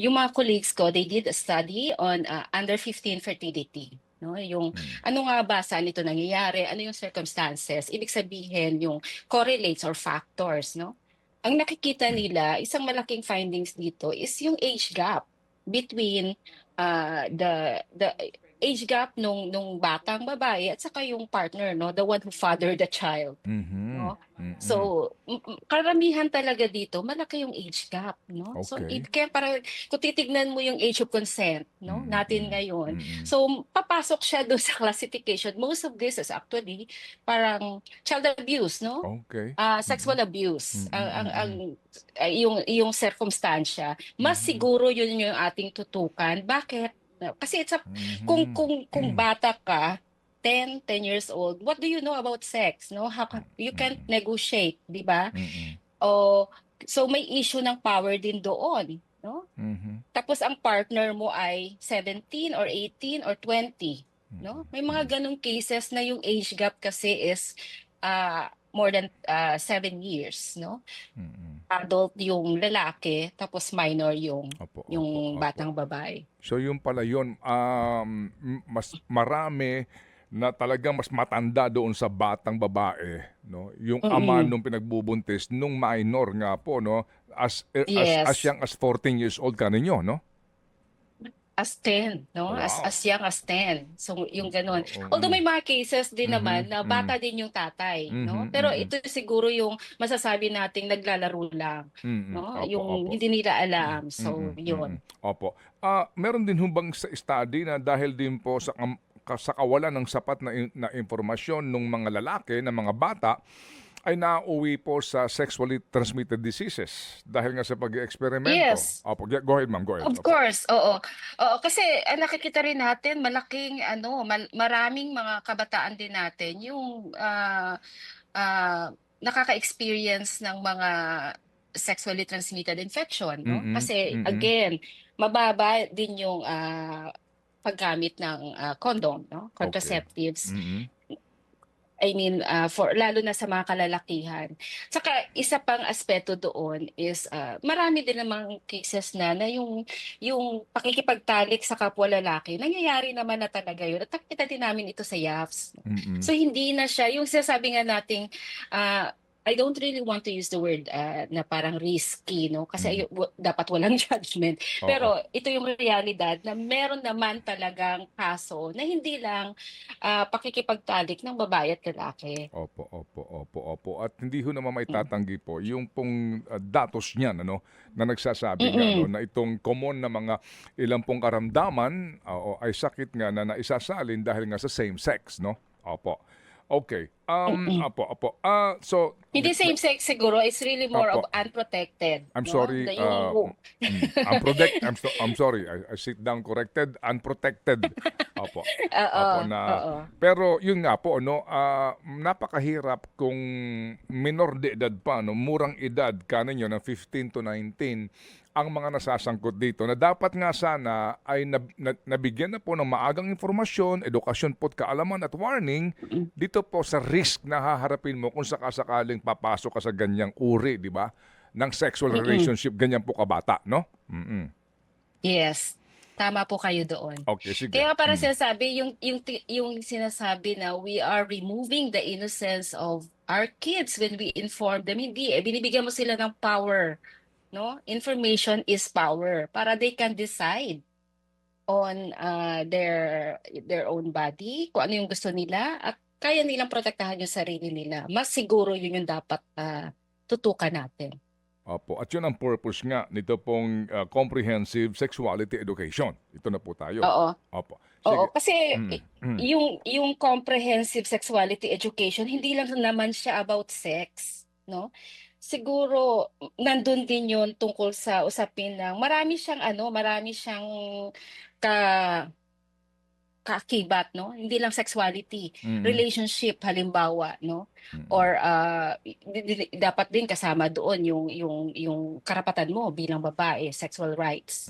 yung mga colleagues ko, they did a study on under 15 fertility. No, yung Mm. ano nga ba saan ito nangyayari, ano yung circumstances, ibig sabihin yung correlates or factors, no? Ang nakikita nila, isang malaking findings dito is yung age gap between the age gap nung batang babae at saka yung partner, no, the one who fathered the child, Mhm. no? Mm. So, karamihan talaga dito, malaki yung age gap, no? So, Okey. kaya para kung titignan mo yung age of consent, no, Mm, natin mm, ngayon. mm. So, papasok siya doon sa classification. Most of this is actually parang child abuse, no? Okey. Mm. Sexual abuse. Mm, mm. Yung circumstansya, mas Mhm. siguro yun yung ating tutukan. Bakit? Kasi Mhm. kung bata ka, 10 years old, what do you know about sex, no? You can't Mm. negotiate, di ba? Mm. O, so may issue ng power din doon, no? Mhm. Tapos ang partner mo ay 17 or 18 or 20, no? May Mm. mga ganong cases na yung age gap kasi is more than 7 years, no? Mm. Adult yung lalaki, tapos minor Opo, opo, yung opo. batang babae. So yun pala yun, mas marami na talagang mas matanda doon sa batang babae 'no, yung ama Mm. nung pinagbubuntis nung minor nga po 'no, as Yes. young as 14 years old ka ninyo 'no? As 10, no? As Wow! young as 10. So, yung gano'n. Although Mm. may mga cases din naman Mhm, na hmm. bata din yung tatay, no? Mhm, Pero mm. ito siguro yung masasabi nating naglalaro lang, Mm, no? opo, Yung opo. hindi nila alam. Mm, So, mm. yun. Opo. Meron din ho bang sa study na dahil din po sa kawalan ng sapat na impormasyon nung mga lalaki, ng mga bata, ay nauuwi po sa sexually transmitted diseases dahil nga sa pag-eeksperimento? Yes. Opo, go ahead ma'am, go ahead. Of Opo. course, oo. Oo, kasi nakikita rin natin malaking ano, maraming mga kabataan din natin yung nakaka-experience ng mga sexually transmitted infection, no? Mm, Kasi mm, again, mababa din yung paggamit ng condom, no? okey. Contraceptives. Mm, I mean, for lalo na sa mga kalalakihan. Saka isa pang aspeto doon is marami din namang cases na yung pakikipagtalik sa kapwa lalaki, nangyayari naman na talaga yun. At nakita din namin ito sa YAFs. mm. So hindi na siya, yung sinasabi nga nating, I don't really want to use the word na parang risky, no? Kasi Mm. dapat walang judgment. Oo. Pero ito yung realidad na meron naman talagang kaso na hindi lang pakikipagtalik ng babae at lalaki. Opo, opo, opo, opo. At hindi ho naman Mm. maitatanggi po yung pong, datos niyan ano, na nagsasabi nga ano, Mm. na itong common na mga ilang pong karamdaman, oo, ay sakit nga na naisasalin dahil nga sa same sex 'no? Opo. Okey, Mm. opo, opo. So Hindi same sex siguro, it's really more of opo. unprotected, I'm 'no? sorry, Yung I'm sorry, I sit down corrected, unprotected. Opo, oo, opo na oo. pero yun nga po 'no, napakahirap kung menor de edad pa 'no, murang edad ka ninyo ng 15 to 19 ang mga nasasangkot dito na dapat nga sana ay nabigyan na po ng maagang impormasyon, edukasyon po't kaalaman at warning Mm. dito po sa risk na haharapin mo kung sakasakaling papasok ka sa ganyang uri, 'di ba? Ng sexual Mm. relationship ganyan po kabata 'no? Yes, tama po kayo doon. Okey sige. Kaya parang sinasabi yung sinasabi na we are removing the innocence of our kids when we inform them, hindi eh, binibigyan mo sila ng power, 'no? Information is power para they can decide on their own body, kung ano yung gusto nila at kaya nilang protektahan yung sarili nila. Mas siguro yun yung dapat tutukan natin. Opo, at yun ang purpose nga nito pong, comprehensive sexuality education. Ito na po tayo. Oo. Opo, Oo, sige. kasi Mm, hmm, yung comprehensive sexuality education hindi lang naman siya about sex, 'no? Siguro nandun din yun tungkol sa usapin ng marami siyang ano, marami siyang ka kaakibat, 'no? Hindi lang sexuality, mm, relationship halimbawa, no? mm. Or dapat din kasama doon yung karapatan mo bilang babae, sexual rights.